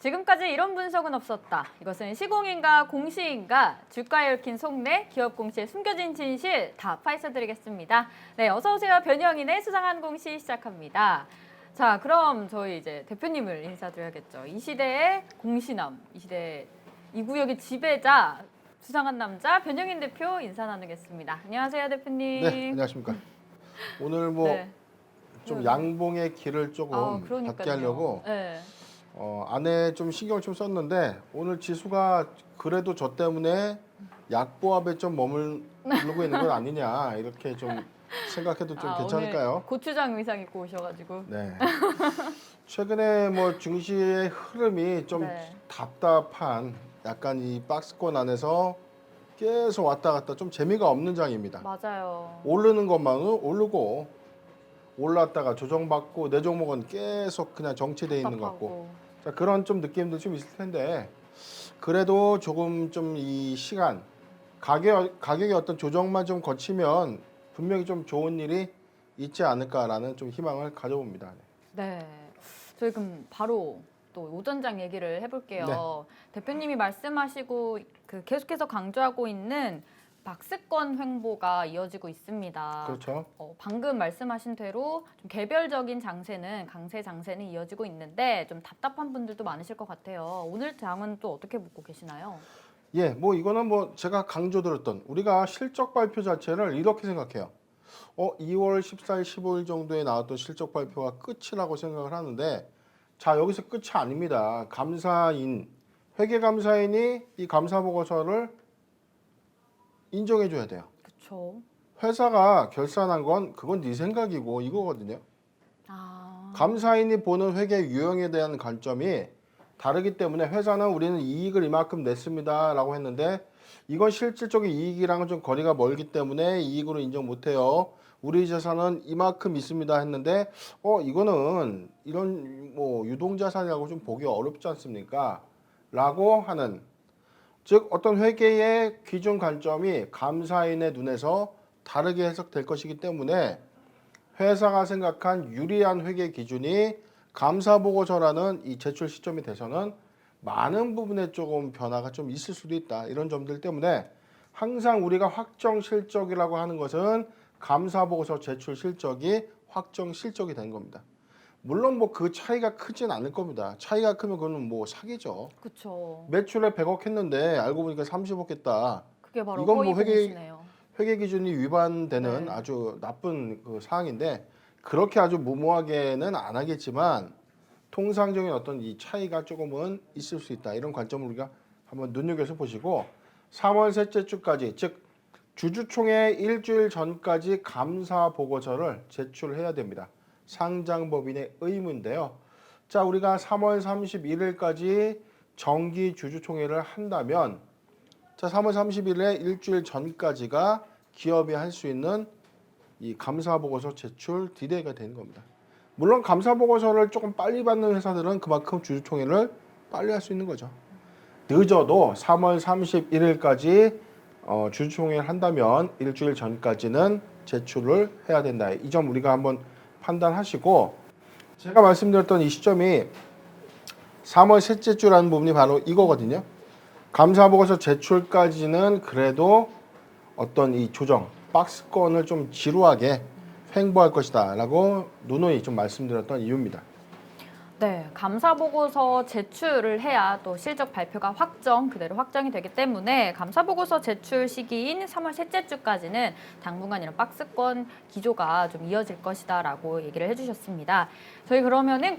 지금까지 이런 분석은 없었다. 이것은 시공인가 공시인가 주가에 얽힌 속내 기업 공시의 숨겨진 진실 다 파헤쳐드리겠습니다. 네, 어서 오세요. 변형인의 수상한 공시 시작합니다. 자, 그럼 저희 이제 대표님을 인사드려야겠죠. 이 시대의 공시남, 이 시대 이 구역의 지배자, 수상한 남자 변형인 대표 인사 나누겠습니다. 안녕하세요, 대표님. 네, 안녕하십니까. 오늘 뭐 좀 양봉의 길을 조금 받게 하려고 네. 안에 좀 신경을 좀 썼는데 오늘 지수가 그래도 저 때문에 약보합에 좀 머물고 있는 건 아니냐 이렇게 좀 생각해도 좀 괜찮을까요? 오늘 고추장 의상 입고 오셔가지고. 네. 최근에 뭐 증시의 흐름이 좀 답답한 약간 이 박스권 안에서 계속 왔다 갔다 좀 재미가 없는 장입니다. 맞아요. 오르는 것만은 오르고 올랐다가 조정받고 내 종목은 계속 그냥 정체돼 있는 것 같고 자, 그런 좀 느낌도 좀 있을 텐데 그래도 조금 좀 이 시간 가격의 어떤 조정만 좀 거치면 분명히 좀 좋은 일이 있지 않을까라는 좀 희망을 가져봅니다. 네, 저희 그럼 바로 또 오전장 얘기를 해볼게요. 네. 대표님이 말씀하시고 계속해서 강조하고 있는 박스권 횡보가 이어지고 있습니다. 그렇죠. 방금 말씀하신 대로 좀 개별적인 강세 장세는 이어지고 있는데 좀 답답한 분들도 많으실 것 같아요. 오늘 장은 또 어떻게 보고 계시나요? 예, 뭐 이거는 뭐 제가 강조드렸던 우리가 실적 발표 자체를 이렇게 생각해요. 2월 14일, 15일 정도에 나왔던 실적 발표가 끝이라고 생각을 하는데 자, 여기서 끝이 아닙니다. 회계감사인이 이 감사 보고서를 인정해줘야 돼요. 그렇죠. 회사가 결산한 건 그건 네 생각이고 이거거든요. 감사인이 보는 회계 유형에 대한 관점이 다르기 때문에 회사는 우리는 이익을 이만큼 냈습니다라고 했는데 이건 실질적인 이익이랑은 좀 거리가 멀기 때문에 이익으로 인정 못해요. 우리 재산은 이만큼 있습니다 했는데 이거는 이런 뭐 유동자산이라고 좀 보기 어렵지 않습니까? 라고 하는 즉 어떤 회계의 기준 관점이 감사인의 눈에서 다르게 해석될 것이기 때문에 회사가 생각한 유리한 회계 기준이 감사보고서라는 이 제출 시점이 돼서는 많은 부분에 조금 변화가 좀 있을 수도 있다. 이런 점들 때문에 항상 우리가 확정 실적이라고 하는 것은 감사보고서 제출 실적이 확정 실적이 된 겁니다. 물론 뭐 그 차이가 크진 않을 겁니다. 차이가 크면 그거는 뭐 사기죠. 그렇죠. 매출에 100억 했는데 알고 보니까 30억 했다. 그게 바로 이건 뭐 공시네요. 회계 기준이 위반되는 아주 나쁜 그 사항인데 그렇게 아주 무모하게는 안 하겠지만 통상적인 어떤 이 차이가 조금은 있을 수 있다. 이런 관점을 우리가 한번 눈여겨서 보시고 3월 셋째 주까지 즉 주주총회 일주일 전까지 감사 보고서를 제출해야 됩니다. 상장법인의 의무인데요. 자, 우리가 3월 31일까지 정기 주주총회를 한다면 자, 3월 30일에 일주일 전까지가 기업이 할 수 있는 이 감사보고서 제출 디데이가 되는 겁니다. 물론 감사보고서를 조금 빨리 받는 회사들은 그만큼 주주총회를 빨리 할 수 있는 거죠. 늦어도 3월 31일까지 주주총회를 한다면 일주일 전까지는 제출을 해야 된다. 이 점 우리가 한번 판단하시고 제가 말씀드렸던 이 시점이 3월 셋째 주라는 부분이 바로 이거거든요. 감사보고서 제출까지는 그래도 어떤 이 조정, 박스권을 좀 지루하게 횡보할 것이다 라고 누누이 좀 말씀드렸던 이유입니다. 네, 감사보고서 제출을 해야 또 실적 발표가 그대로 확정이 되기 때문에 감사보고서 제출 시기인 3월 셋째 주까지는 당분간 이런 박스권 기조가 좀 이어질 것이다라고 얘기를 해주셨습니다. 저희 그러면은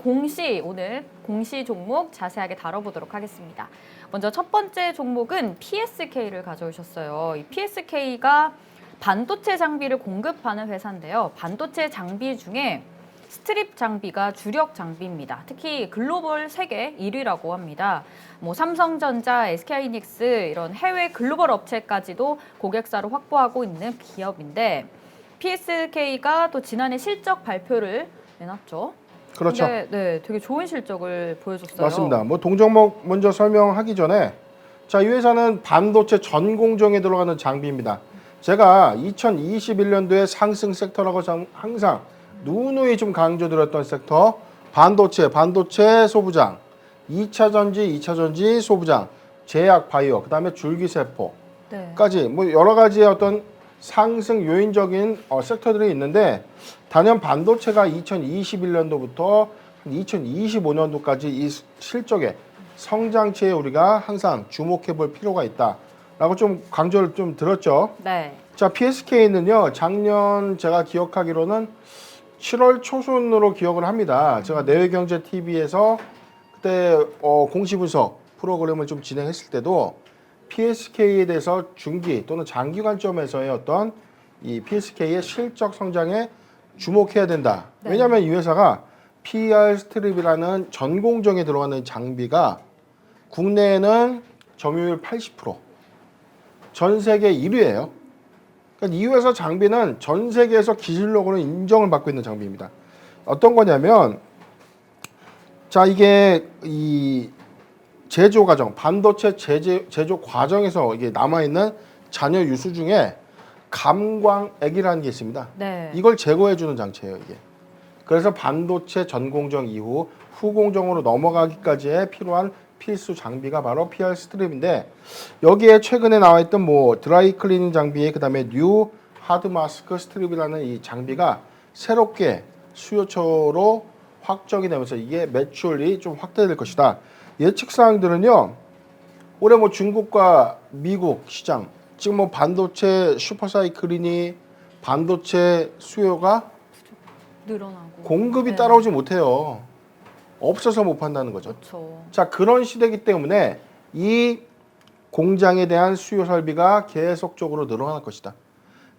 오늘 공시 종목 자세하게 다뤄보도록 하겠습니다. 먼저 첫 번째 종목은 PSK를 가져오셨어요. 이 PSK가 반도체 장비를 공급하는 회사인데요. 반도체 장비 중에 스트립 장비가 주력 장비입니다. 특히 글로벌 세계 1위라고 합니다. 뭐 삼성전자, SK하이닉스 이런 해외 글로벌 업체까지도 고객사를 확보하고 있는 기업인데 PSK가 또 지난해 실적 발표를 내놨죠. 그렇죠. 근데 되게 좋은 실적을 보여줬어요. 맞습니다. 뭐 동종목 먼저 설명하기 전에 자, 이 회사는 반도체 전 공정에 들어가는 장비입니다. 제가 2021년도에 상승 섹터라고 항상 누누이 좀 강조드렸던 섹터 반도체 소부장 2차 전지, 2차 전지 소부장, 제약 바이오, 그다음에 줄기세포까지 네. 뭐 여러 가지의 어떤 상승 요인적인 섹터들이 있는데 단연 반도체가 2021년도부터 2025년도까지 이 실적의 성장치에 우리가 항상 주목해 볼 필요가 있다라고 좀 강조를 좀 들었죠. 네. 자, PSK는요, 작년 제가 기억하기로는 7월 초순으로 기억을 합니다. 제가 내외경제TV에서 그때 공시 분석 프로그램을 좀 진행했을 때도 PSK에 대해서 중기 또는 장기 관점에서의 어떤 이 PSK의 실적 성장에 주목해야 된다. 네. 왜냐하면 이 회사가 PR 스트립이라는 전공정에 들어가는 장비가 국내에는 점유율 80%, 전 세계 1위예요. 그러니까 이 회사 장비는 전 세계에서 기술력으로 인정을 받고 있는 장비입니다. 어떤 거냐면, 자, 이게 이 제조 과정, 반도체 제조 과정에서 이게 남아있는 잔여 유수 중에 감광액이라는 게 있습니다. 네. 이걸 제거해주는 장치예요, 이게. 그래서 반도체 전공정 이후 후공정으로 넘어가기까지에 필요한 필수 장비가 바로 PR 스트립인데, 여기에 최근에 나와있던 뭐 드라이 클리닝 장비, 그다음에 뉴 하드 마스크 스트립이라는 이 장비가 새롭게 수요처로 확정이 되면서 이게 매출이 좀 확대될 것이다. 예측 사항들은요, 올해 뭐 중국과 미국 시장, 지금 뭐 반도체 슈퍼사이클이니 반도체 수요가 늘어나고 공급이 네. 따라오지 못해요. 없어서 못 판다는 거죠. 그렇죠. 자, 그런 시대이기 때문에 이 공장에 대한 수요 설비가 계속적으로 늘어날 것이다.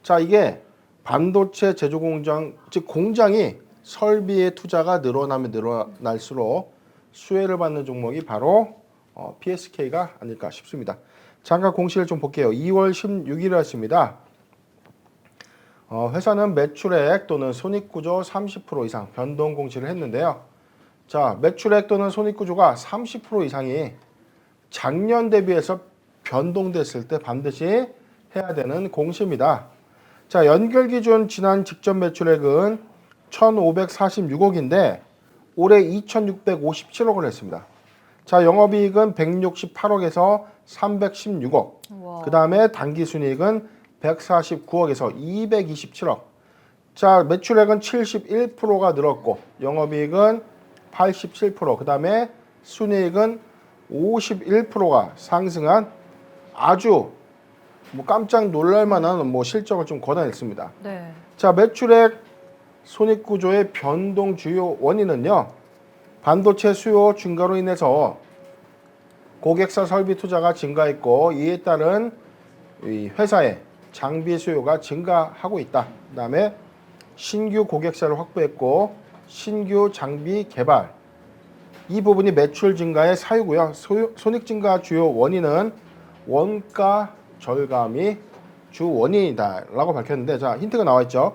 자, 이게 반도체 제조 공장, 즉 공장이 설비의 투자가 늘어나면 늘어날수록 수혜를 받는 종목이 바로 PSK가 아닐까 싶습니다. 잠깐 공시를 좀 볼게요. 2월 16일이었습니다. 회사는 매출액 또는 손익구조 30% 이상 변동 공시를 했는데요. 자, 매출액 또는 손익구조가 30% 이상이 작년 대비해서 변동됐을 때 반드시 해야 되는 공시입니다. 자, 연결 기준 지난 직전 매출액은 1,546억인데 올해 2,657억을 했습니다. 자, 영업이익은 168억에서 316억. 와. 그 다음에 당기순이익은 149억에서 227억. 자, 매출액은 71%가 늘었고 영업이익은 87%, 그 다음에 순이익은 51%가 상승한 아주 뭐 깜짝 놀랄만한 뭐 실적을 좀 거둬냈습니다. 네. 자, 매출액 손익구조의 변동 주요 원인은요, 반도체 수요 증가로 인해서 고객사 설비 투자가 증가했고 이에 따른 이 회사의 장비 수요가 증가하고 있다. 그 다음에 신규 고객사를 확보했고 신규 장비 개발, 이 부분이 매출 증가의 사유고요. 손익 증가 주요 원인은 원가 절감이 주 원인이다라고 밝혔는데, 자, 힌트가 나와 있죠.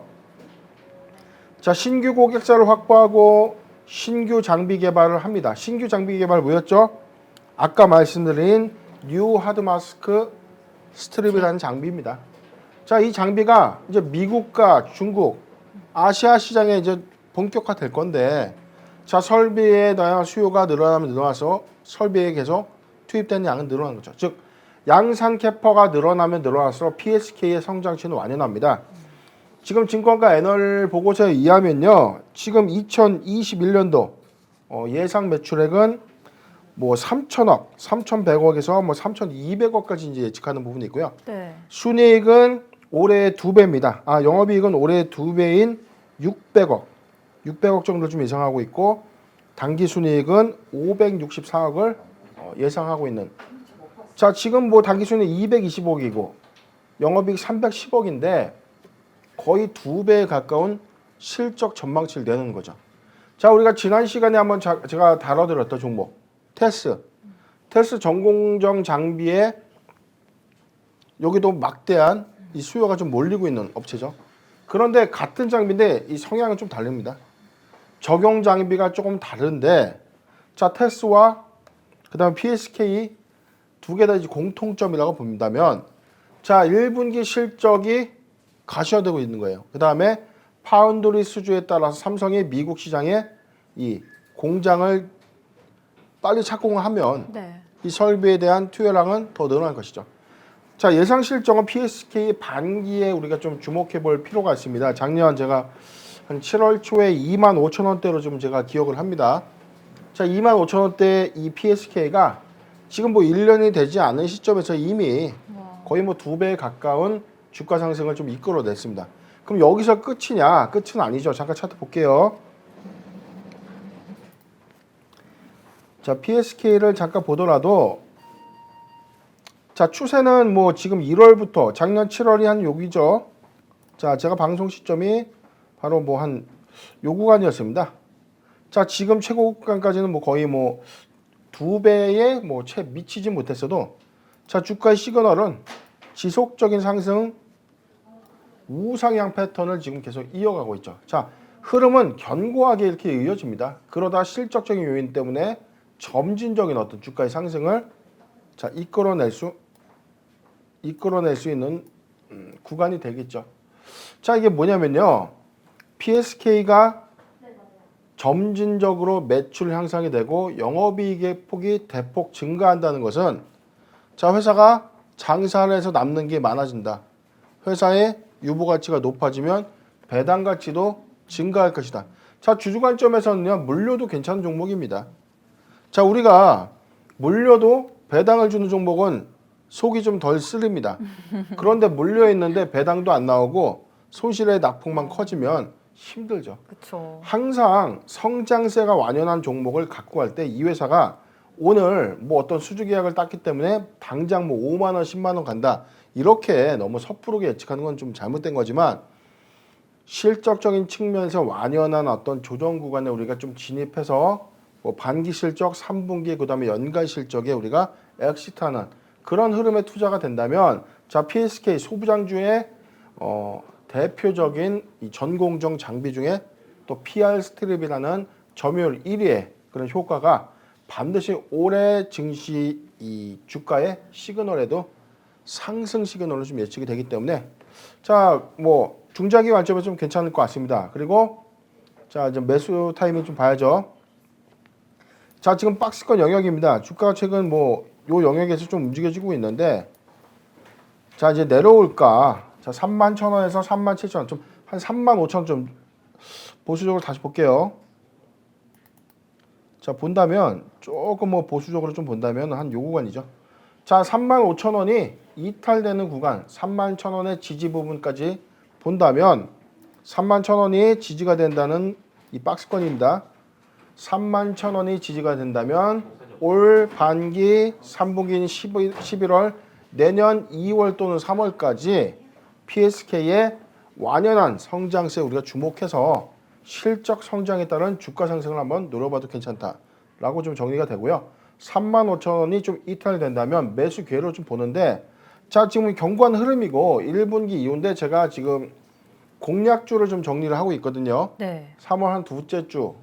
자, 신규 고객사를 확보하고 신규 장비 개발을 합니다. 신규 장비 개발 뭐였죠? 아까 말씀드린 뉴 하드 마스크 스트립이라는 장비입니다. 자, 이 장비가 이제 미국과 중국, 아시아 시장에 이제 본격화될 건데, 자, 설비에 대한 수요가 늘어나면 늘어나서 설비에 계속 투입되는 양은 늘어나는 거죠. 즉, 양산 캐퍼가 늘어나면 늘어날수록 PSK의 성장치는 완연합니다. 지금 증권가 애널 보고서에 의하면요, 지금 2021년도 예상 매출액은 뭐 3천억, 3,100억에서 뭐 3,200억까지 이제 예측하는 부분이 있고요. 네. 순이익은 올해 2배입니다. 영업이익은 올해 2배인 600억 정도 좀 예상하고 있고, 당기순이익은 564억을 예상하고 있는. 자, 지금 뭐 당기순이익 220억이고 영업이익 310억인데 거의 2배에 가까운 실적 전망치를 내는 거죠. 자, 우리가 지난 시간에 한번 제가 다뤄드렸던 종목 테스 전공정 장비에 여기도 막대한 이 수요가 좀 몰리고 있는 업체죠. 그런데 같은 장비인데 이 성향은 좀 다릅니다. 적용 장비가 조금 다른데, 자, 테스와 그다음 PSK 두 개 다 이제 공통점이라고 본다면, 자, 1분기 실적이 가시화되고 있는 거예요. 그 다음에 파운드리 수주에 따라서 삼성이 미국 시장에 이 공장을 빨리 착공을 하면 네. 이 설비에 대한 투여량은 더 늘어날 것이죠. 자, 예상 실적은 PSK 반기에 우리가 좀 주목해 볼 필요가 있습니다. 작년 제가 한 7월 초에 2만 5천 원대로 좀 제가 기억을 합니다. 자, 2만 5천 원대 이 PSK가 지금 뭐 1년이 되지 않은 시점에서 이미 거의 뭐 2배에 가까운 주가 상승을 좀 이끌어냈습니다. 그럼 여기서 끝이냐? 끝은 아니죠. 잠깐 차트 볼게요. 자, PSK를 잠깐 보더라도 자, 추세는 뭐 지금 1월부터 작년 7월이 한 여기죠. 자, 제가 방송 시점이 바로 뭐 한 요 구간이었습니다. 자, 지금 최고 구간까지는 뭐 거의 뭐 2배에 뭐 채 미치지 못했어도 자, 주가의 시그널은 지속적인 상승 우상향 패턴을 지금 계속 이어가고 있죠. 자, 흐름은 견고하게 이렇게 이어집니다. 그러다 실적적인 요인 때문에 점진적인 어떤 주가의 상승을 자, 이끌어낼 수 있는 구간이 되겠죠. 자, 이게 뭐냐면요. PSK가 점진적으로 매출 향상이 되고 영업이익의 폭이 대폭 증가한다는 것은 자, 회사가 장사를 해서 남는 게 많아진다. 회사의 유보 가치가 높아지면 배당 가치도 증가할 것이다. 자, 주주 관점에서는요. 물려도 괜찮은 종목입니다. 자, 우리가 물려도 배당을 주는 종목은 속이 좀 덜 쓰립니다. 그런데 물려 있는데 배당도 안 나오고 손실의 낙폭만 커지면 힘들죠. 그렇죠. 항상 성장세가 완연한 종목을 갖고 갈 때 이 회사가 오늘 뭐 어떤 수주 계약을 땄기 때문에 당장 뭐 5만 원, 10만 원 간다. 이렇게 너무 섣부르게 예측하는 건 좀 잘못된 거지만 실적적인 측면에서 완연한 어떤 조정 구간에 우리가 좀 진입해서 뭐 반기 실적, 3분기 그다음에 연간 실적에 우리가 엑시트하는 그런 흐름에 투자가 된다면 자, PSK 소부장주의 대표적인 이 전공정 장비 중에 또 PR 스트립이라는 점유율 1위의 그런 효과가 반드시 올해 증시 이 주가의 시그널에도 상승 시그널로 좀 예측이 되기 때문에 자, 뭐 중장기 관점에서 좀 괜찮을 것 같습니다. 그리고 자, 이제 매수 타이밍 좀 봐야죠. 자, 지금 박스권 영역입니다. 주가가 최근 뭐 요 영역에서 좀 움직여지고 있는데 자, 이제 내려올까? 자, 31,000원에서 37,000원 좀 한 35,000원 좀 보수적으로 다시 볼게요. 자, 본다면 조금 뭐 보수적으로 좀 본다면 한 요 구간이죠. 자, 35,000원이 이탈되는 구간 31,000원의 지지 부분까지 본다면 31,000원이 지지가 된다는 이 박스권입니다. 31,000원이 지지가 된다면 올 반기 3분기인 11월 내년 2월 또는 3월까지 PSK의 완연한 성장세에 우리가 주목해서 실적 성장에 따른 주가 상승을 한번 노려봐도 괜찮다라고 좀 정리가 되고요. 35,000원이 좀 이탈된다면 매수 기회로 좀 보는데 자, 지금 견고한 흐름이고 1분기 이후인데 제가 지금 공략주를 좀 정리를 하고 있거든요. 네. 3월 한 두째 주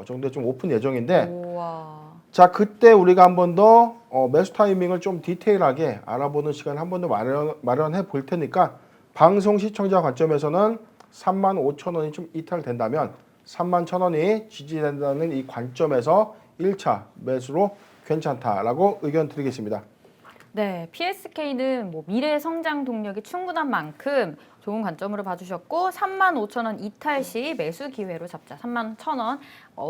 정도에 좀 오픈 예정인데 우와. 자, 그때 우리가 한 번 더 매수 타이밍을 좀 디테일하게 알아보는 시간 한 번 더 마련해 볼 테니까 방송 시청자 관점에서는 35,000원이 좀 이탈된다면 31,000원이 지지된다는 이 관점에서 1차 매수로 괜찮다라고 의견 드리겠습니다. 네, PSK는 뭐 미래 성장 동력이 충분한 만큼 좋은 관점으로 봐주셨고 35,000원 이탈 시 매수 기회로 잡자. 31,000원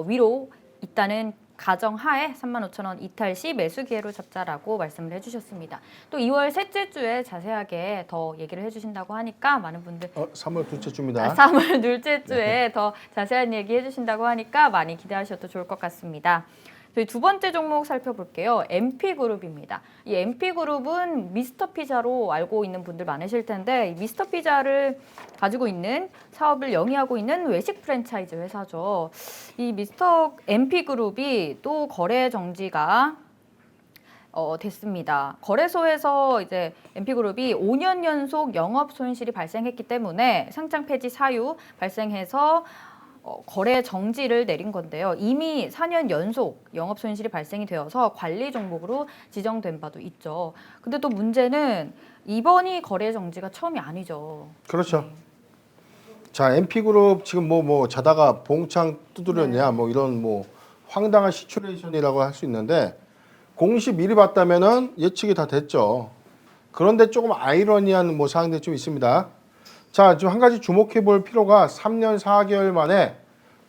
위로 있다는 가정하에 35,000원 이탈 시 매수 기회로 잡자라고 말씀을 해주셨습니다. 또 2월 셋째 주에 자세하게 더 얘기를 해주신다고 하니까 많은 분들 3월 둘째 주입니다. 3월 둘째 주에 더 자세한 얘기 해주신다고 하니까 많이 기대하셔도 좋을 것 같습니다. 저희 두 번째 종목 살펴볼게요. MP그룹입니다. 이 MP그룹은 미스터피자로 알고 있는 분들 많으실 텐데 미스터피자를 가지고 있는 사업을 영위하고 있는 외식 프랜차이즈 회사죠. 이 MP그룹이 또 거래 정지가 됐습니다. 거래소에서 이제 MP그룹이 5년 연속 영업 손실이 발생했기 때문에 상장 폐지 사유 발생해서 거래 정지를 내린 건데요. 이미 4년 연속 영업 손실이 발생이 되어서 관리 종목으로 지정된 바도 있죠. 근데 또 문제는 이번이 거래 정지가 처음이 아니죠. 그렇죠. 자, MP그룹 지금 뭐 자다가 봉창 두드렸냐 뭐 이런 뭐 황당한 시츄레이션이라고 할 수 있는데 공시 미리 봤다면은 예측이 다 됐죠. 그런데 조금 아이러니한 뭐 사항들이 좀 있습니다. 자, 좀 한 가지 주목해 볼 필요가 3년 4개월 만에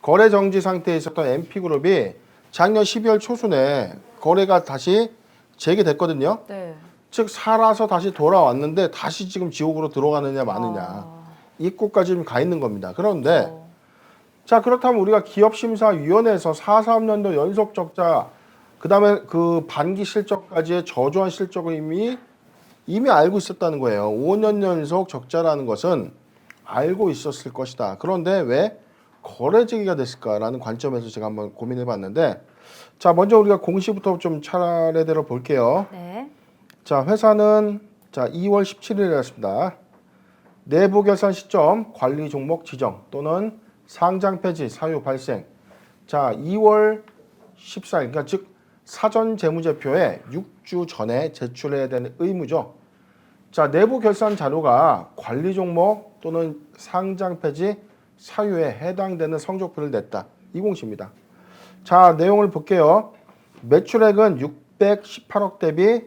거래 정지 상태에 있었던 NP그룹이 작년 12월 초순에 거래가 다시 재개됐거든요. 네. 즉 살아서 다시 돌아왔는데 다시 지금 지옥으로 들어가느냐 마느냐 입구까지 좀 가 있는 겁니다. 그런데 자 그렇다면 우리가 기업심사위원회에서 4-3년도 연속 적자 그다음에 그 반기 실적까지의 저조한 실적을 이미 알고 있었다는 거예요. 5년 연속 적자라는 것은 알고 있었을 것이다. 그런데 왜 거래 재개가 됐을까라는 관점에서 제가 한번 고민해 봤는데 자 먼저 우리가 공시부터 좀 차례대로 볼게요. 네. 자 회사는 자 2월 17일이었습니다. 내부 결산 시점 관리 종목 지정 또는 상장 폐지 사유 발생. 자 2월 14일 그러니까 즉 사전 재무제표에 6주 전에 제출해야 되는 의무죠. 자 내부 결산 자료가 관리 종목 또는 상장 폐지 사유에 해당되는 성적표를 냈다. 이 공시입니다. 자 내용을 볼게요. 매출액은 618억 대비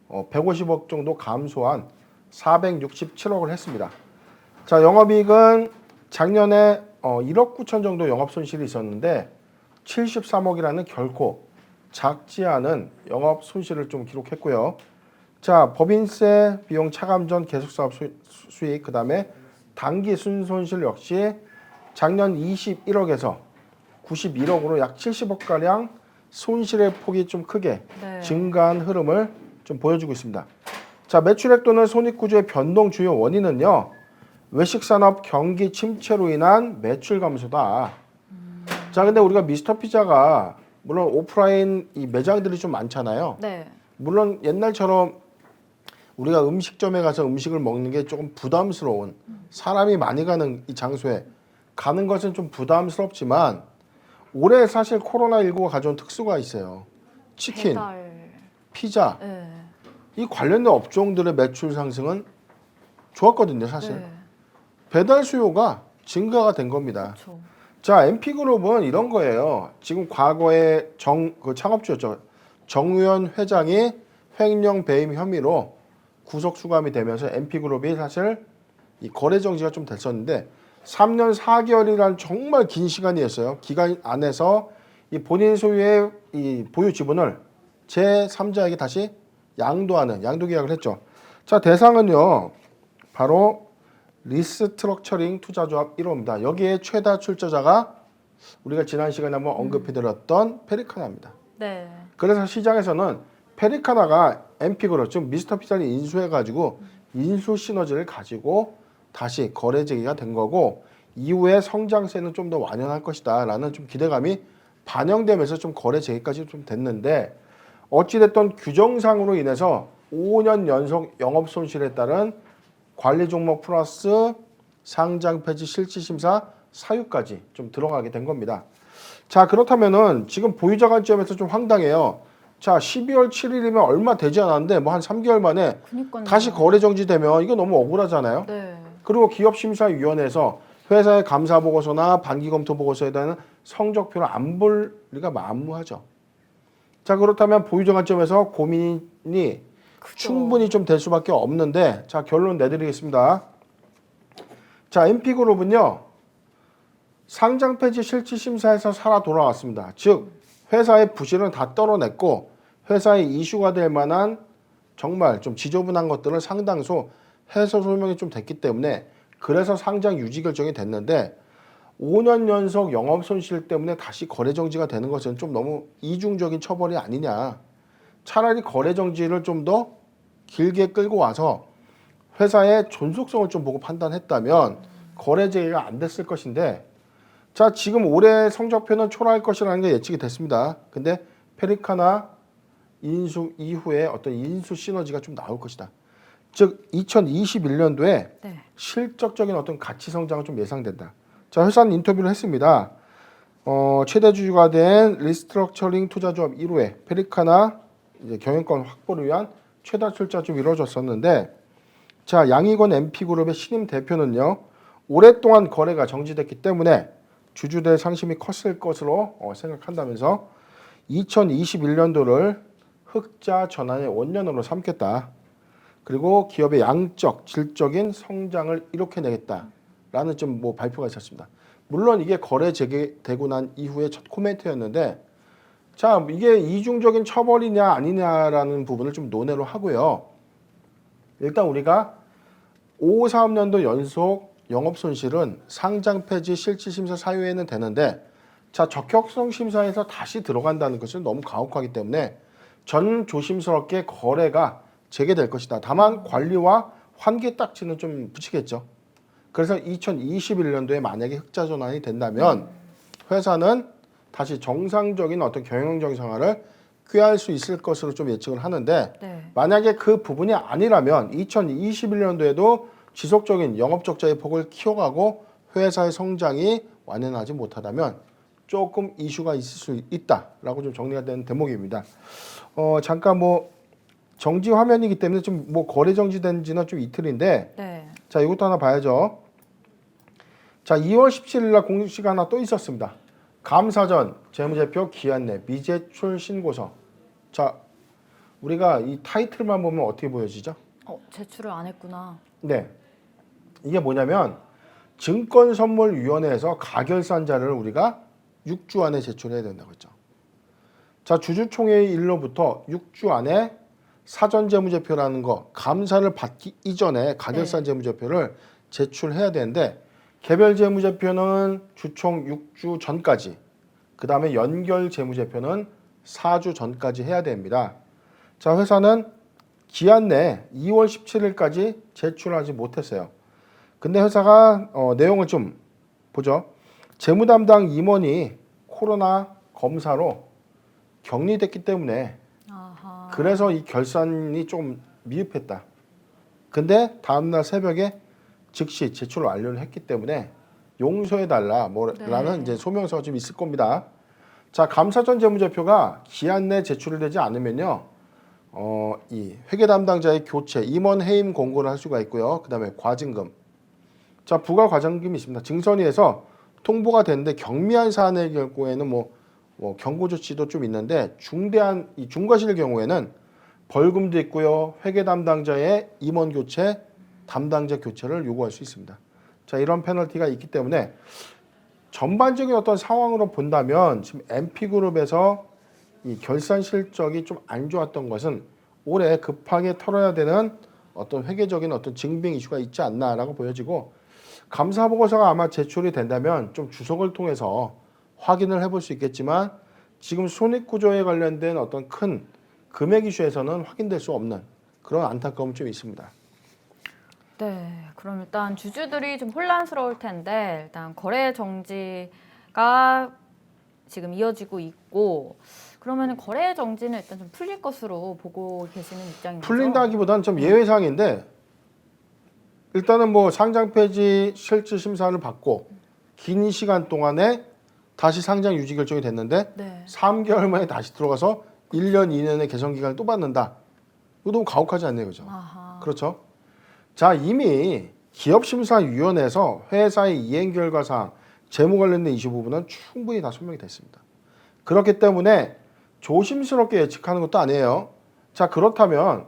150억 정도 감소한 467억을 했습니다. 자 영업이익은 작년에 1억 9천 정도 영업 손실이 있었는데 73억이라는 결코 작지 않은 영업 손실을 좀 기록했고요. 자 법인세 비용 차감 전 계속사업 수익 그다음에 당기 순손실 역시 작년 21억에서 91억으로 약 70억가량 손실의 폭이 좀 크게 네. 증가한 흐름을 좀 보여주고 있습니다. 자 매출액 또는 손익구조의 변동 주요 원인은요. 외식산업 경기 침체로 인한 매출 감소다. 자 근데 우리가 미스터피자가 물론 오프라인 이 매장들이 좀 많잖아요. 네. 물론 옛날처럼 우리가 음식점에 가서 음식을 먹는 게 조금 부담스러운 사람이 많이 가는 이 장소에 가는 것은 좀 부담스럽지만 올해 사실 코로나19가 가져온 특수가 있어요. 치킨, 배달. 피자 네. 이 관련된 업종들의 매출 상승은 좋았거든요. 사실 네. 배달 수요가 증가가 된 겁니다. 그렇죠. 자 MP그룹은 이런 거예요. 지금 과거에 그 창업주였죠. 정우현 회장이 횡령 배임 혐의로 구속 수감이 되면서 MP그룹이 사실 이 거래 정지가 좀 됐었는데 3년 4개월이라는 정말 긴 시간이었어요. 기간 안에서 이 본인 소유의 이 보유 지분을 제3자에게 다시 양도하는 양도 계약을 했죠. 자 대상은요 바로 리스트럭처링 투자조합 1호입니다. 여기에 최다 출자자가 우리가 지난 시간에 한번 언급해드렸던 페리카나입니다. 네. 그래서 시장에서는 페리카나가 MP그룹 즉 미스터피자를 인수해가지고 인수 시너지를 가지고 다시 거래 재개가 된 거고 이후에 성장세는 좀 더 완연할 것이다 라는 좀 기대감이 반영되면서 좀 거래 재개까지 좀 됐는데 어찌됐든 규정상으로 인해서 5년 연속 영업 손실에 따른 관리 종목 플러스 상장 폐지 실질심사 사유까지 좀 들어가게 된 겁니다. 자 그렇다면은 지금 보유자 관점에서 좀 황당해요. 자 12월 7일이면 얼마 되지 않았는데 뭐 한 3개월 만에 그러니까요. 다시 거래 정지되면 이거 너무 억울하잖아요. 네. 그리고 기업심사위원회에서 회사의 감사보고서나 반기검토보고서에 대한 성적표를 안 볼 리가 만무하죠. 자 그렇다면 보유자 관점에서 고민이 그죠. 충분히 좀 될 수밖에 없는데 자 결론 내드리겠습니다. 자 MP그룹은요. 상장 폐지 실질심사에서 살아 돌아왔습니다. 즉 회사의 부실은 다 떨어냈고 회사에 이슈가 될 만한 정말 좀 지저분한 것들은 상당수 해소 소명이 좀 됐기 때문에 그래서 상장 유지 결정이 됐는데 5년 연속 영업 손실 때문에 다시 거래 정지가 되는 것은 좀 너무 이중적인 처벌이 아니냐. 차라리 거래 정지를 좀 더 길게 끌고 와서 회사의 존속성을 좀 보고 판단했다면 거래 재개가 안 됐을 것인데 자 지금 올해 성적표는 초라할 것이라는 게 예측이 됐습니다. 근데 페리카나 인수 이후에 어떤 인수 시너지가 좀 나올 것이다. 즉 2021년도에 네. 실적적인 어떤 가치 성장은 좀 예상된다. 자 회사는 인터뷰를 했습니다. 최대 주주가 된 리스트럭처링 투자조합 1호에 페리카나 이제 경영권 확보를 위한 최다 출자 좀 이루어졌었는데 자 양희권 MP그룹의 신임 대표는요 오랫동안 거래가 정지됐기 때문에 주주들 상심이 컸을 것으로 생각한다면서 2021년도를 흑자 전환의 원년으로 삼겠다. 그리고 기업의 양적, 질적인 성장을 이룩해내겠다라는 좀 뭐 발표가 있었습니다. 물론 이게 거래 재개되고 난 이후의 첫 코멘트였는데, 자, 이게 이중적인 처벌이냐 아니냐라는 부분을 좀 논의를 하고요. 일단 우리가 5사업년도 연속 영업 손실은 상장 폐지 실질 심사 사유에는 되는데, 자, 적격성 심사에서 다시 들어간다는 것은 너무 가혹하기 때문에 전 조심스럽게 거래가 재개될 것이다. 다만 관리와 환기 딱지는 좀 붙이겠죠. 그래서 2021년도에 만약에 흑자 전환이 된다면 회사는 다시 정상적인 어떤 경영적인 생활을 꾀할 수 있을 것으로 좀 예측을 하는데, 네. 만약에 그 부분이 아니라면 2021년도에도 지속적인 영업 적자의 폭을 키워가고 회사의 성장이 완연하지 못하다면 조금 이슈가 있을 수 있다라고 좀 정리가 되는 대목입니다. 잠깐 뭐 정지 화면이기 때문에 좀 뭐 거래 정지된 지는 좀 이틀인데, 네. 자, 이것도 하나 봐야죠. 자, 2월 17일 날 공시가 하나 또 있었습니다. 감사전 재무제표 기한내 미제출 신고서. 자, 우리가 이 타이틀만 보면 어떻게 보여지죠? 제출을 안 했구나. 네. 이게 뭐냐면 증권선물위원회에서 가결산 자료를 우리가 6주 안에 제출해야 된다고 했죠. 자, 주주총회의 일로부터 6주 안에 사전재무제표라는 거, 감사를 받기 이전에 가결산 네. 재무제표를 제출해야 되는데, 개별재무제표는 주총 6주 전까지, 그 다음에 연결재무제표는 4주 전까지 해야 됩니다. 자, 회사는 기한 내 2월 17일까지 제출하지 못했어요. 근데 회사가 내용을 좀 보죠. 재무담당 임원이 코로나 검사로 격리됐기 때문에 아하. 그래서 이 결산이 좀 미흡했다. 근데 다음날 새벽에 즉시 제출 완료를 했기 때문에 용서해달라 뭐라는 네. 이제 소명서가 좀 있을 겁니다. 자, 감사전 재무제표가 기한 내 제출되지 않으면요, 이 회계 담당자의 교체, 임원 해임 공고를 할 수가 있고요. 그 다음에 과징금. 자, 부가 과징금이 있습니다. 증선위에서 통보가 됐는데 경미한 사안의 경우에는 뭐 경고 조치도 좀 있는데, 중대한 이 중과실 경우에는 벌금도 있고요. 회계 담당자의 임원 교체, 담당자 교체를 요구할 수 있습니다. 자, 이런 페널티가 있기 때문에 전반적인 어떤 상황으로 본다면 지금 MP그룹에서 이 결산 실적이 좀 안 좋았던 것은 올해 급하게 털어야 되는 어떤 회계적인 어떤 증빙 이슈가 있지 않나라고 보여지고, 감사 보고서가 아마 제출이 된다면 좀 주석을 통해서 확인을 해볼 수 있겠지만, 지금 손익 구조에 관련된 어떤 큰 금액 이슈에서는 확인될 수 없는 그런 안타까움이 좀 있습니다. 네, 그럼 일단 주주들이 좀 혼란스러울 텐데, 일단 거래 정지가 지금 이어지고 있고, 그러면 거래 정지는 일단 좀 풀릴 것으로 보고 계시는 입장인 거죠? 풀린다기보다는 좀 예외상인데, 일단은 뭐 상장 폐지 실질 심사를 받고 긴 시간 동안에 다시 상장 유지 결정이 됐는데, 네. 3개월 만에 다시 들어가서 1년, 2년의 개선 기간을 또 받는다. 이거 너무 가혹하지 않나요, 그죠? 아하. 그렇죠? 자, 이미 기업심사위원회에서 회사의 이행 결과 사항, 재무 관련된 이슈 부분은 충분히 다 설명이 됐습니다. 그렇기 때문에 조심스럽게 예측하는 것도 아니에요. 자, 그렇다면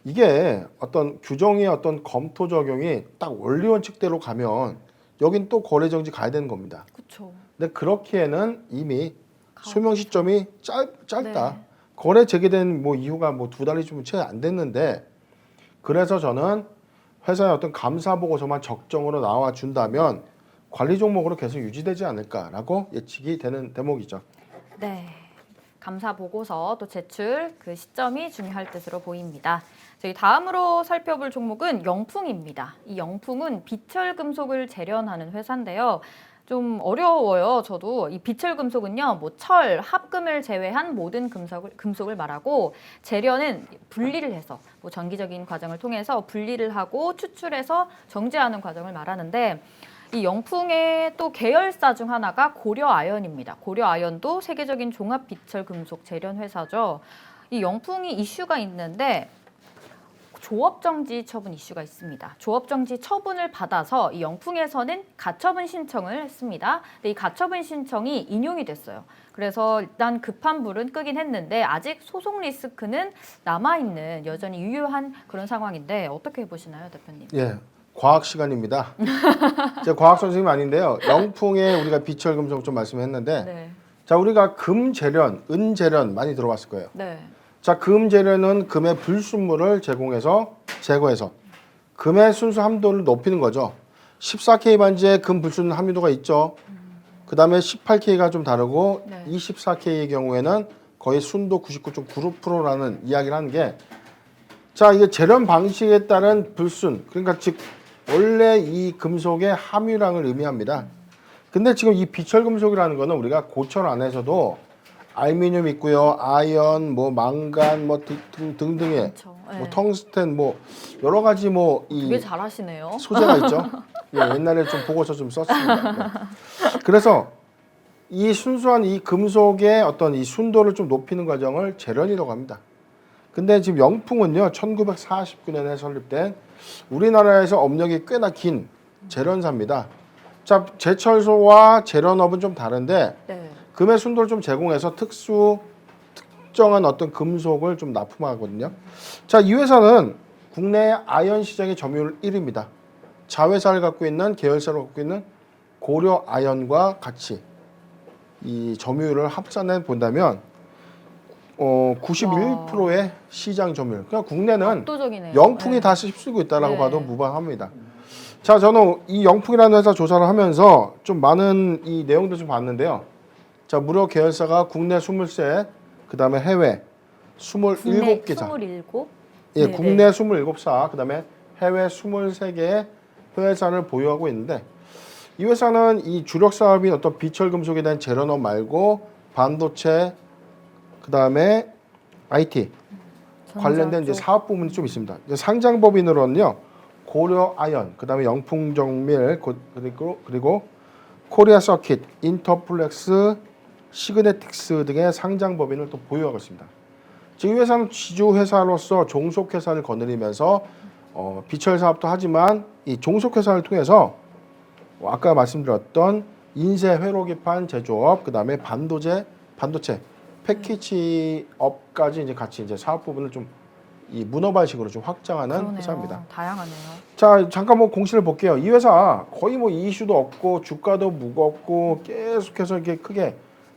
이게 어떤 규정의 어떤 검토 적용이 딱 원리 원칙대로 가면 여긴 또 거래 정지 가야 되는 겁니다. 그렇죠. 근데 그렇기에는 이미 소명 시점이 짧다. 네. 거래 재개된 뭐 이후가 뭐 2달이 좀 채 안 됐는데, 그래서 저는 회사의 어떤 감사 보고서만 적정으로 나와 준다면 관리 종목으로 계속 유지되지 않을까라고 예측이 되는 대목이죠. 네. 감사 보고서 또 제출 그 시점이 중요할 것으로 보입니다. 저희 다음으로 살펴볼 종목은 영풍입니다. 이 영풍은 비철 금속을 재련하는 회사인데요. 좀 어려워요. 저도 이 비철 금속은요, 뭐 철, 합금을 제외한 모든 금속을 말하고, 재련은 분리를 해서 뭐 전기적인 과정을 통해서 분리를 하고 추출해서 정제하는 과정을 말하는데, 이 영풍의 또 계열사 중 하나가 고려아연입니다. 고려아연도 세계적인 종합 비철 금속 재련 회사죠. 이 영풍이 이슈가 있는데 조업정지 처분 이슈가 있습니다. 조업정지 처분을 받아서 이 영풍에서는 가처분 신청을 했습니다. 근데 이 가처분 신청이 인용이 됐어요. 그래서 일단 급한 불은 끄긴 했는데 아직 소송 리스크는 남아있는 여전히 유효한 그런 상황인데 어떻게 보시나요, 대표님? 예, 과학 시간입니다. 제가 과학 선생님 아닌데요. 영풍에 우리가 비철 금속 좀 말씀했는데, 네. 자 우리가 금 재련, 은 재련 많이 들어봤을 거예요. 네. 자, 금 재련은 금의 불순물을 제거해서 금의 순수 함도를 높이는 거죠. 14K 반지에 금 불순 함유도가 있죠. 그 다음에 18K가 좀 다르고 네. 24K의 경우에는 거의 순도 99.96%라는 이야기를 하는 게, 자 이게 재련 방식에 따른 불순, 그러니까 즉 원래 이 금속의 함유량을 의미합니다. 근데 지금 이 비철 금속이라는 거는 우리가 고철 안에서도 알루미늄 있고요, 아연, 뭐 망간, 뭐 등등의 그렇죠. 네. 뭐 텅스텐, 뭐 여러 가지 뭐 되게 이 잘하시네요. 소재가 있죠. 예, 옛날에 좀 보고서 좀 썼습니다. 네. 그래서 이 순수한 이 금속의 어떤 이 순도를 좀 높이는 과정을 재련이라고 합니다. 근데 지금 영풍은요, 1949년에 설립된 우리나라에서 업력이 꽤나 긴 재련사입니다. 자, 제철소와 재련업은 좀 다른데 네. 금의 순도를 좀 제공해서 특정한 어떤 금속을 좀 납품하거든요. 자, 이 회사는 국내 아연 시장의 점유율 1위입니다. 자회사를 갖고 있는 계열사를 갖고 있는 고려 아연과 같이 이 점유율을 합산해 본다면 91%의 시장 점유율. 그러니까 국내는 압도적이네요. 영풍이 네. 다시 휩쓸고 있다라고 네. 봐도 무방합니다. 자, 저는 이 영풍이라는 회사 조사를 하면서 좀 많은 이 내용들 좀 봤는데요. 자, 무려 계열사가 국내 23, 그 다음에 해외 27개사. 27? 예, 네, 국내 27사, 그 다음에 해외 23개의 회사를 보유하고 있는데, 이 회사는 이 주력 사업인 어떤 비철 금속에 대한 재련업 말고 반도체, 그 다음에 IT 관련된 이제 사업 부문이 좀 있습니다. 이제 상장 법인으로는요, 고려 아연, 그 다음에 영풍정밀, 그리고 코리아 서킷, 인터플렉스, 시그네틱스 등의 상장 법인을 또 보유하고 있습니다. 지금 이 회사는 지주 회사로서 종속 회사를 거느리면서 비철 사업도 하지만 이 종속 회사를 통해서 아까 말씀드렸던 인쇄 회로기판 제조업, 그다음에 반도체 패키지업까지 이제 같이 이제 사업 부분을 좀 이 문어발식으로 좀 확장하는 그러네요. 회사입니다. 다양하네요. 자, 잠깐 뭐 공시를 볼게요. 이 회사 거의 뭐 이슈도 없고 주가도 무겁고 계속해서 이렇게 크게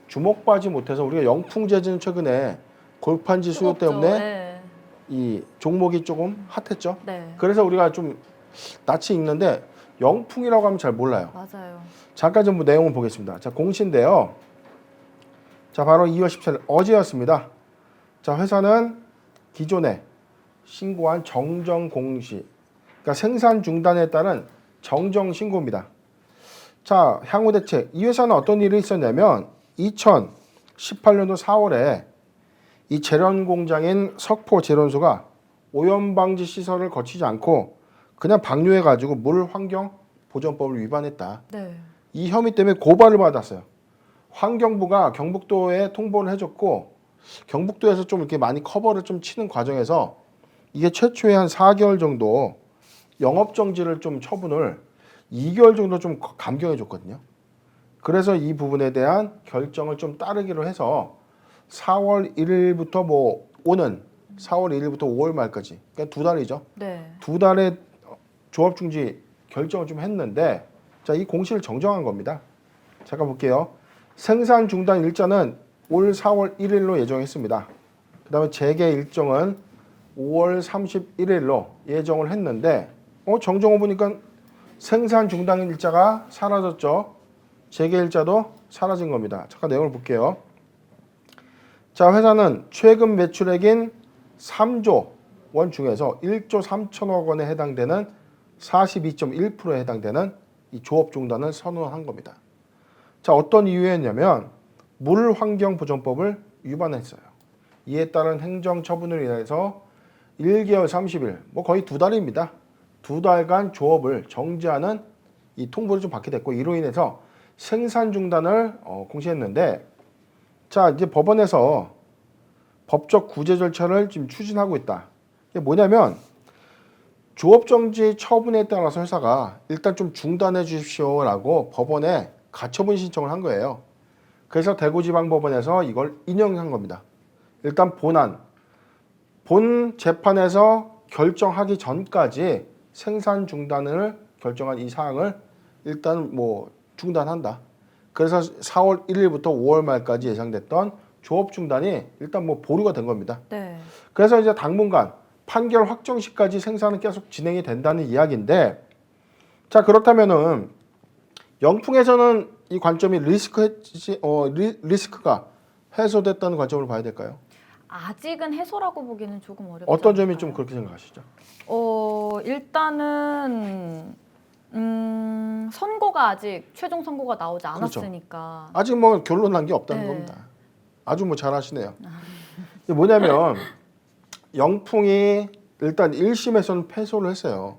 주목받지 못해서 우리가 영풍재즈는 최근에 골판지 수요 뜨겁죠. 때문에 네. 이 종목이 조금 핫했죠. 네. 그래서 우리가 좀 낯이 익는데 영풍이라고 하면 잘 몰라요. 맞아요. 잠깐 좀 내용을 보겠습니다. 자, 공시인데요. 자, 바로 2월 17일 어제였습니다. 자, 회사는 기존에 신고한 정정 공시, 그러니까 생산 중단에 따른 정정 신고입니다. 자, 향후 대책. 이 회사는 어떤 일이 있었냐면 2018년도 4월에 이 재련 공장인 석포 재련소가 오염 방지 시설을 거치지 않고 그냥 방류해 가지고 물 환경 보전법을 위반했다. 네. 이 혐의 때문에 고발을 받았어요. 환경부가 경북도에 통보를 해줬고, 경북도에서 좀 이렇게 많이 커버를 좀 치는 과정에서 이게 최초에 한 4개월 정도 영업정지를 좀 처분을 2개월 정도 좀 감경해 줬거든요. 그래서 이 부분에 대한 결정을 좀 따르기로 해서 4월 1일부터 뭐 오는 4월 1일부터 5월 말까지, 그러니까 2달이죠. 네. 2달의 조업중지 결정을 좀 했는데, 자, 이 공시를 정정한 겁니다. 잠깐 볼게요. 생산 중단 일자는 올 4월 1일로 예정했습니다. 그 다음에 재개 일정은 5월 31일로 예정을 했는데, 정정해 보니까 생산 중단 일자가 사라졌죠. 재개 일자도 사라진 겁니다. 잠깐 내용을 볼게요. 자, 회사는 최근 매출액인 3조 원 중에서 1조 3천억 원에 해당되는 42.1%에 해당되는 이 조업 중단을 선언한 겁니다. 자, 어떤 이유였냐면 물환경보전법을 위반했어요. 이에 따른 행정처분을 인해서 1개월 30일, 뭐 거의 2달입니다. 2달간 조업을 정지하는 이 통보를 좀 받게 됐고, 이로 인해서 생산 중단을 공시했는데, 자, 이제 법원에서 법적 구제 절차를 지금 추진하고 있다. 이게 뭐냐면 조업정지 처분에 따라서 회사가 일단 좀 중단해 주십시오라고 법원에 가처분 신청을 한 거예요. 그래서 대구지방법원에서 이걸 인용한 겁니다. 일단 본 재판에서 결정하기 전까지 생산 중단을 결정한 이 사항을 일단 뭐 중단한다. 그래서 4월 1일부터 5월 말까지 예상됐던 조업 중단이 일단 뭐 보류가 된 겁니다. 네. 그래서 이제 당분간 판결 확정 시까지 생산은 계속 진행이 된다는 이야기인데, 자 그렇다면은 영풍에서는 이 관점이 리스크가 해소됐다는 관점으로 봐야 될까요? 아직은 해소라고 보기는 조금 어렵지 어떤 점이 않을까요? 좀 그렇게 생각하시죠? 일단은 선고가 아직 최종 선고가 나오지 그렇죠. 않았으니까. 아직 뭐 결론 난 게 없다는 네. 겁니다. 아주 뭐 잘하시네요. 이게 뭐냐면 영풍이 일단 1심에서는 패소를 했어요.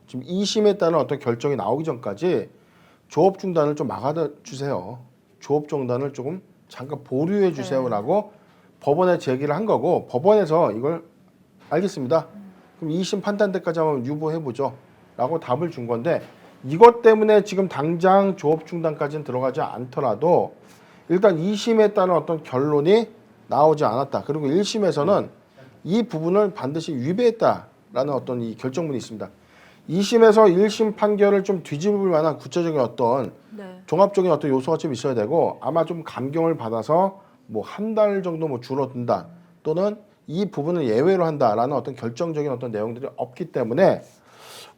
지금 2심에 따른 어떤 결정이 나오기 전까지 조업 중단을 좀 막아주세요. 조업 중단을 조금 잠깐 보류해 주세요라고 법원에 제기를 한 거고, 법원에서 이걸 알겠습니다. 그럼 2심 판단 때까지 한번 유보해 보죠. 라고 답을 준 건데, 이것 때문에 지금 당장 조업 중단까지는 들어가지 않더라도 일단 2심에 따른 어떤 결론이 나오지 않았다. 그리고 1심에서는 이 부분을 반드시 위배했다라는 어떤 이 결정문이 있습니다. 2심에서 1심 판결을 좀 뒤집을 만한 구체적인 어떤 종합적인 어떤 요소가 좀 있어야 되고, 아마 좀 감경을 받아서 뭐 한 달 정도 뭐 줄어든다, 또는 이 부분을 예외로 한다라는 어떤 결정적인 어떤 내용들이 없기 때문에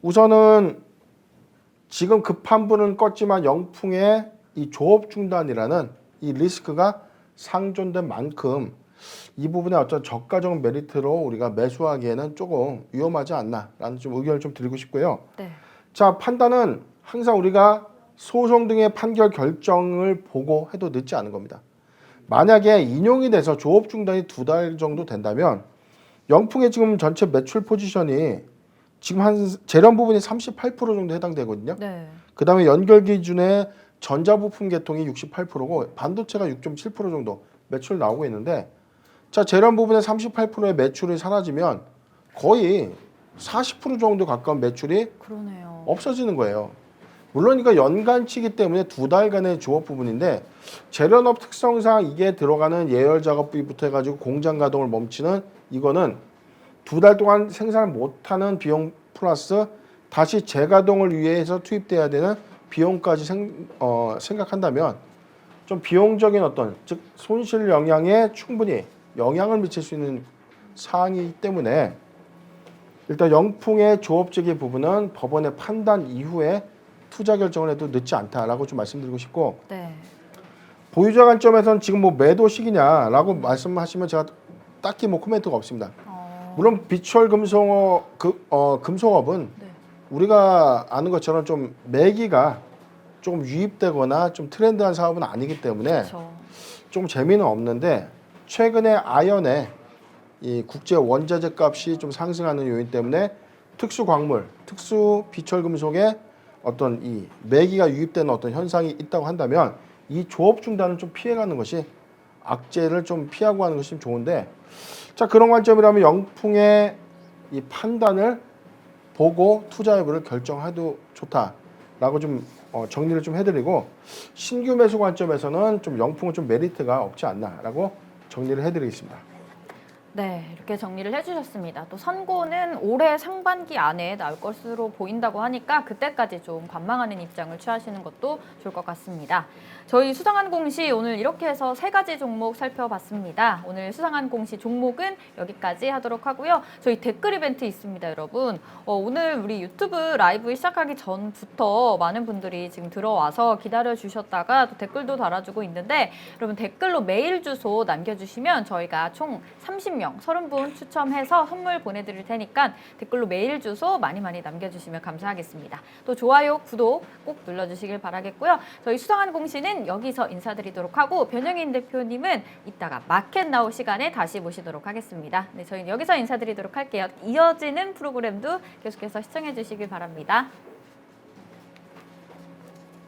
우선은 지금 급한 불은 껐지만 영풍의 이 조업 중단이라는 이 리스크가 상존된 만큼 이 부분에 어떤 저가적 메리트로 우리가 매수하기에는 조금 위험하지 않나라는 좀 의견을 좀 드리고 싶고요. 네. 자, 판단은 항상 우리가 소송 등의 판결 결정을 보고 해도 늦지 않은 겁니다. 만약에 인용이 돼서 조업 중단이 2달 정도 된다면 영풍의 지금 전체 매출 포지션이 지금 한 재련 부분이 38% 정도 해당되거든요. 네. 그다음에 연결 기준의 전자부품 계통이 68%고 반도체가 6.7% 정도 매출 나오고 있는데, 자 재련 부분의 38%의 매출이 사라지면 거의 40% 정도 가까운 매출이 그러네요. 없어지는 거예요. 물론 이거 연간치기 때문에 2달간의 조업 부분인데, 재련업 특성상 이게 들어가는 예열 작업비부터 해가지고 공장 가동을 멈추는 이거는 2달 동안 생산을 못하는 비용 플러스 다시 재가동을 위해서 투입돼야 되는 비용까지 생각한다면 좀 비용적인 어떤, 즉 손실 영향에 충분히 영향을 미칠 수 있는 사항이기 때문에 일단 영풍의 조업적인 부분은 법원의 판단 이후에 투자 결정을 해도 늦지 않다라고 좀 말씀드리고 싶고, 네. 보유자 관점에서는 지금 뭐 매도 시기냐라고 말씀하시면 제가 딱히 뭐 코멘트가 없습니다. 물론 비철 금속업은 네. 우리가 아는 것처럼 좀 매기가 조금 유입되거나 좀 트렌드한 사업은 아니기 때문에 그렇죠. 좀 재미는 없는데, 최근에 아연의 이 국제 원자재 값이 좀 상승하는 요인 때문에 특수 광물, 특수 비철 금속에 어떤 이 매기가 유입되는 어떤 현상이 있다고 한다면 이 조업 중단을 좀 피해가는 것이, 악재를 좀 피하고 하는 것이 좀 좋은데, 자 그런 관점이라면 영풍의 이 판단을 보고 투자 여부를 결정해도 좋다라고 좀 정리를 좀 해드리고, 신규 매수 관점에서는 좀 영풍은 좀 메리트가 없지 않나라고 정리를 해드리겠습니다. 네, 이렇게 정리를 해주셨습니다. 또 선고는 올해 상반기 안에 나올 것으로 보인다고 하니까 그때까지 좀 관망하는 입장을 취하시는 것도 좋을 것 같습니다. 저희 수상한 공시 오늘 이렇게 해서 3가지 종목 살펴봤습니다. 오늘 수상한 공시 종목은 여기까지 하도록 하고요. 저희 댓글 이벤트 있습니다, 여러분. 오늘 우리 유튜브 라이브 시작하기 전부터 많은 분들이 지금 들어와서 기다려주셨다가 또 댓글도 달아주고 있는데, 여러분 댓글로 메일 주소 남겨주시면 저희가 총 30명, 30분 추첨해서 선물 보내드릴 테니까 댓글로 메일 주소 많이 남겨주시면 감사하겠습니다. 또 좋아요, 구독 꼭 눌러주시길 바라겠고요. 저희 수상한 공시는 여기서 인사드리도록 하고, 변영인 대표님은 이따가 마켓 나우 시간에 다시 모시도록 하겠습니다. 네, 저희는 여기서 인사드리도록 할게요. 이어지는 프로그램도 계속해서 시청해 주시길 바랍니다.